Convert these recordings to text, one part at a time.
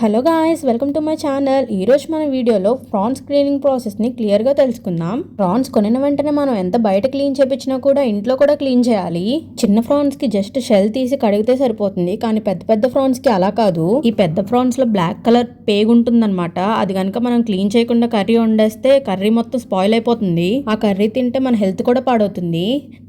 Hello guys, welcome to my channel. ఈరోజు మన వీడియోలో ప్రాన్స్ క్లీనింగ్ ప్రాసెస్ని క్లియర్గా తెలుసుకుందాం. ప్రాన్స్ కొనిన వెంటనే మనం ఎంత బయట క్లీన్ చేపించినా కూడా ఇంట్లో కూడా క్లీన్ చేయాలి. చిన్న ప్రాన్స్కి జస్ట్ షెల్ తీసి కడిగితే సరిపోతుంది, కానీ పెద్ద పెద్ద ప్రాన్స్కి అలా కాదు. ఈ పెద్ద ప్రాన్స్లో బ్లాక్ కలర్ పేగు ఉంటుందన్నమాట. అది కనుక మనం క్లీన్ చేయకుండా కర్రీ వండేస్తే కర్రీ మొత్తం స్పాయిల్ అయిపోతుంది. ఆ కర్రీ తింటే మన హెల్త్ కూడా పాడవుతుంది.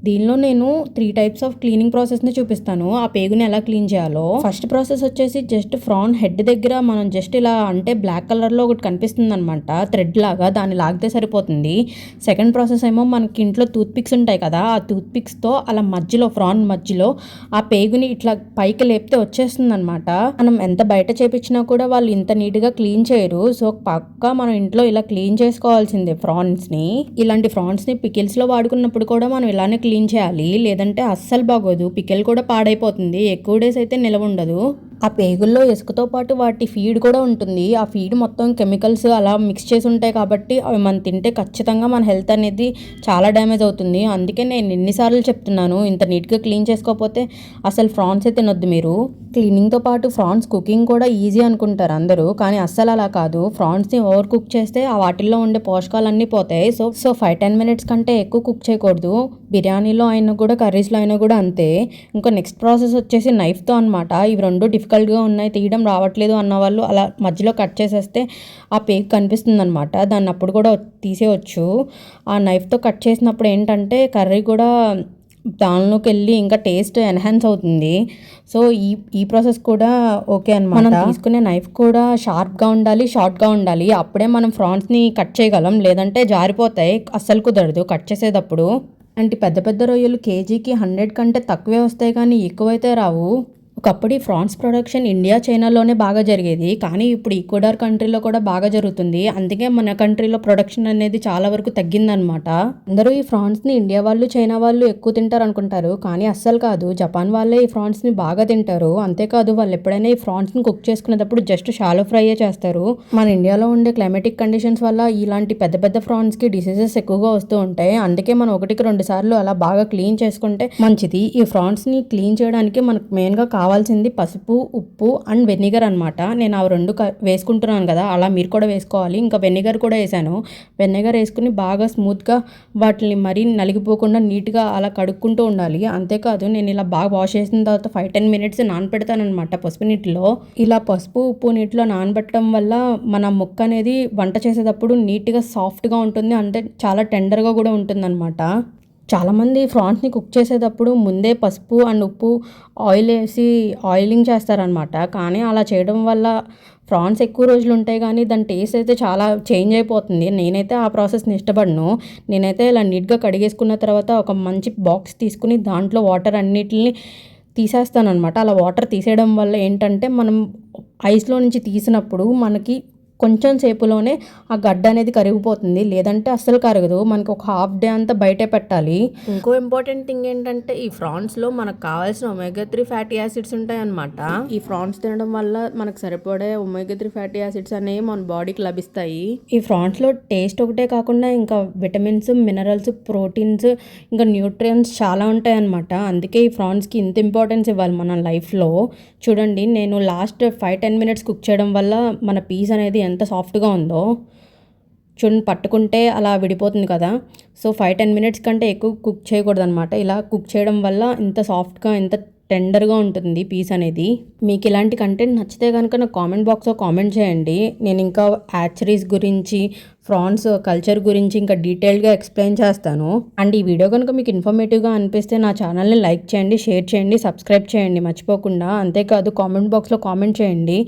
దీనిలో నేను 3 టైప్స్ ఆఫ్ క్లీనింగ్ ప్రాసెస్ని చూపిస్తాను. ఆ పేగుని ఎలా క్లీన్ చేయాలో. ఫస్ట్ ప్రాసెస్ వచ్చేసి జస్ట్ ప్రాన్ హెడ్ దగ్గర మనం జస్ట్ ఇలా అంటే బ్లాక్ కలర్లో ఒకటి కనిపిస్తుంది అనమాట, థ్రెడ్ లాగా, దాన్ని లాగితే సరిపోతుంది. సెకండ్ ప్రాసెస్ ఏమో మనకి ఇంట్లో టూత్ పిక్స్ ఉంటాయి కదా, ఆ టూత్ పిక్స్తో అలా మధ్యలో ప్రాన్ మధ్యలో ఆ పేగుని ఇట్లా పైకి లేపితే వచ్చేస్తుంది అనమాట. మనం ఎంత బయట చేపించినా కూడా వాళ్ళు ఇంత నీట్గా క్లీన్ చేయరు. సో పక్కా మనం ఇంట్లో ఇలా క్లీన్ చేసుకోవాల్సిందే ప్రాన్స్ని. ఇలాంటి ప్రాన్స్ని పికిల్స్లో వాడుకున్నప్పుడు కూడా మనం ఇలానే క్లీన్ చేయాలి, లేదంటే అస్సలు బాగోదు. పికిల్ కూడా పాడైపోతుంది, ఎక్కువ డేస్ అయితే నిలవ ఉండదు. ఆ పేగుల్లో ఇసుకతో పాటు వాటి ఫీడ్ కూడా ఉంటుంది. ఆ ఫీడ్ మొత్తం కెమికల్స్ అలా మిక్స్ చేసి ఉంటాయి కాబట్టి అవి మనం తింటే ఖచ్చితంగా మన హెల్త్ అనేది చాలా డ్యామేజ్ అవుతుంది. అందుకే నేను ఎన్నిసార్లు చెప్తున్నాను, ఇంత నీట్గా క్లీన్ చేసుకోకపోతే అసలు ఫ్రాన్సే తినొద్దు మీరు. క్లీనింగ్తో పాటు ఫ్రాన్స్ కుకింగ్ కూడా ఈజీ అనుకుంటారు అందరూ, కానీ అస్సలు అలా కాదు. ఫ్రాన్స్ని ఓవర్ కుక్ చేస్తే ఆ వాటిల్లో ఉండే పోషకాలన్నీ పోతాయి. సో 5-10 మినిట్స్ కంటే ఎక్కువ కుక్ చేయకూడదు. బిర్యానీలో అయినా కూడా కర్రీస్లో అయినా కూడా అంతే. ఇంకా నెక్స్ట్ ప్రాసెస్ వచ్చేసి నైఫ్తో అనమాట. ఇవి రెండు డిఫికల్ట్గా ఉన్నాయి, తీయడం రావట్లేదు అన్న వాళ్ళు అలా మధ్యలో కట్ చేసేస్తే ఆ పేగ్ కనిపిస్తుంది అనమాట. దాన్ని అప్పుడు కూడా తీసేయచ్చు. ఆ నైఫ్తో కట్ చేసినప్పుడు ఏంటంటే కర్రీ కూడా దానిలోకి వెళ్ళి ఇంకా టేస్ట్ ఎన్హాన్స్ అవుతుంది. సో ఈ ప్రాసెస్ కూడా ఓకే అనమాట. మనం తీసుకునే నైఫ్ కూడా షార్ప్గా ఉండాలి, షార్ట్గా ఉండాలి. అప్పుడే మనం ఫ్రాన్స్ని కట్ చేయగలం, లేదంటే జారిపోతాయి, అస్సలు కుదరదు కట్ చేసేటప్పుడు. అంటే పెద్ద పెద్ద రొయ్యలు కేజీకి 100 కంటే తక్కువే వస్తాయి, కానీ ఎక్కువైతే రావు. ఒకప్పుడు ఈ ఫ్రాన్స్ ప్రొడక్షన్ ఇండియా చైనాలోనే బాగా జరిగేది, కానీ ఇప్పుడు ఈక్వెడార్ కంట్రీలో కూడా బాగా జరుగుతుంది. అందుకే మన కంట్రీలో ప్రొడక్షన్ అనేది చాలా వరకు తగ్గిందనమాట. అందరూ ఈ ఫ్రాన్స్ని ఇండియా వాళ్ళు చైనా వాళ్ళు ఎక్కువ తింటారు అనుకుంటారు, కానీ అస్సలు కాదు. జపాన్ వాళ్ళే ఈ ఫ్రాన్స్ని బాగా తింటారు. అంతేకాదు వాళ్ళు ఎప్పుడైనా ఈ ఫ్రాన్స్ని కుక్ చేసుకునేటప్పుడు జస్ట్ షాలో ఫ్రైయే చేస్తారు. మన ఇండియాలో ఉండే క్లైమేటిక్ కండిషన్స్ వల్ల ఇలాంటి పెద్ద పెద్ద ఫ్రాన్స్కి డిసీజెస్ ఎక్కువగా వస్తూ ఉంటాయి. అందుకే మనం 1-2 సార్లు అలా బాగా క్లీన్ చేసుకుంటే మంచిది. ఈ ఫ్రాన్స్ని క్లీన్ చేయడానికి మనకు మెయిన్గా కావాల్సింది పసుపు, ఉప్పు అండ్ వెనిగర్ అనమాట. నేను ఆ 2 వేసుకుంటున్నాను కదా, అలా మీరు కూడా వేసుకోవాలి. ఇంకా వెనిగర్ కూడా వేసాను. వెనిగర్ వేసుకుని బాగా స్మూత్గా వాటిని మరీ నలిగిపోకుండా నీట్గా అలా కడుక్కుంటూ ఉండాలి. అంతేకాదు నేను ఇలా బాగా వాష్ చేసిన తర్వాత 5-10 మినిట్స్ నానబెడతాను అనమాట పసుపు నీటిలో. ఇలా పసుపు ఉప్పు నీటిలో నానబెట్టడం వల్ల మన ముక్క అనేది వంట చేసేటప్పుడు నీట్గా సాఫ్ట్గా ఉంటుంది, అంటే చాలా టెండర్గా కూడా ఉంటుంది అనమాట. చాలామంది ఫ్రాన్స్ని కుక్ చేసేటప్పుడు ముందే పసుపు అండ్ ఉప్పు ఆయిల్ వేసి ఆయిలింగ్ చేస్తారనమాట, కానీ అలా చేయడం వల్ల ఫ్రాన్స్ ఎక్కువ రోజులు ఉంటాయి, కానీ దాని టేస్ట్ అయితే చాలా చేంజ్ అయిపోతుంది. నేనైతే ఆ ప్రాసెస్ని ఇష్టపడను. నేనైతే ఇలా నీట్గా కడిగేసుకున్న తర్వాత ఒక మంచి బాక్స్ తీసుకుని దాంట్లో వాటర్ అన్నిటిని తీసేస్తాను అనమాట. అలా వాటర్ తీసేయడం వల్ల ఏంటంటే మనం ఐస్లో నుంచి తీసినప్పుడు మనకి కొంచెం సేపులోనే ఆ గడ్డ అనేది కరిగిపోతుంది, లేదంటే అస్సలు కరగదు. మనకి ఒక హాఫ్ డే అంతా బయటే పెట్టాలి. ఇంకో ఇంపార్టెంట్ థింగ్ ఏంటంటే ఈ ఫ్రాన్స్లో మనకు కావాల్సిన ఒమేగా-3 ఫ్యాటీ యాసిడ్స్ ఉంటాయి అన్నమాట. ఈ ఫ్రాన్స్ తినడం వల్ల మనకు సరిపడే ఒమేగా-3 ఫ్యాటీ యాసిడ్స్ అనేవి మన బాడీకి లభిస్తాయి. ఈ ఫ్రాన్స్లో టేస్ట్ ఒకటే కాకుండా ఇంకా విటమిన్స్, మినరల్స్, ప్రోటీన్స్, ఇంకా న్యూట్రియన్స్ చాలా ఉంటాయి అన్నమాట. అందుకే ఈ ఫ్రాన్స్కి ఇంత ఇంపార్టెన్స్ ఇవ్వాలి మన లైఫ్లో. చూడండి, నేను లాస్ట్ 5-10 మినిట్స్ కుక్ చేయడం వల్ల మన పీస్ అనేది ఎంత సాఫ్ట్గా ఉందో చూడండి. పట్టుకుంటే అలా విడిపోతుంది కదా. సో 5-10 మినిట్స్ కంటే ఎక్కువ కుక్ చేయకూడదు అనమాట. ఇలా కుక్ చేయడం వల్ల ఇంత సాఫ్ట్గా ఎంత టెండర్గా ఉంటుంది పీస్ అనేది. మీకు ఇలాంటి కంటెంట్ నచ్చితే కనుక నాకు కామెంట్ బాక్స్లో కామెంట్ చేయండి. నేను ఇంకా హ్యాచరీస్ గురించి, ఫ్రాన్స్ కల్చర్ గురించి ఇంకా డీటెయిల్గా ఎక్స్ప్లెయిన్ చేస్తాను. అండ్ ఈ వీడియో కనుక మీకు ఇన్ఫర్మేటివ్గా అనిపిస్తే నా ఛానల్ని లైక్ చేయండి, షేర్ చేయండి, సబ్స్క్రైబ్ చేయండి మర్చిపోకుండా. అంతేకాదు కామెంట్ బాక్స్లో కామెంట్ చేయండి.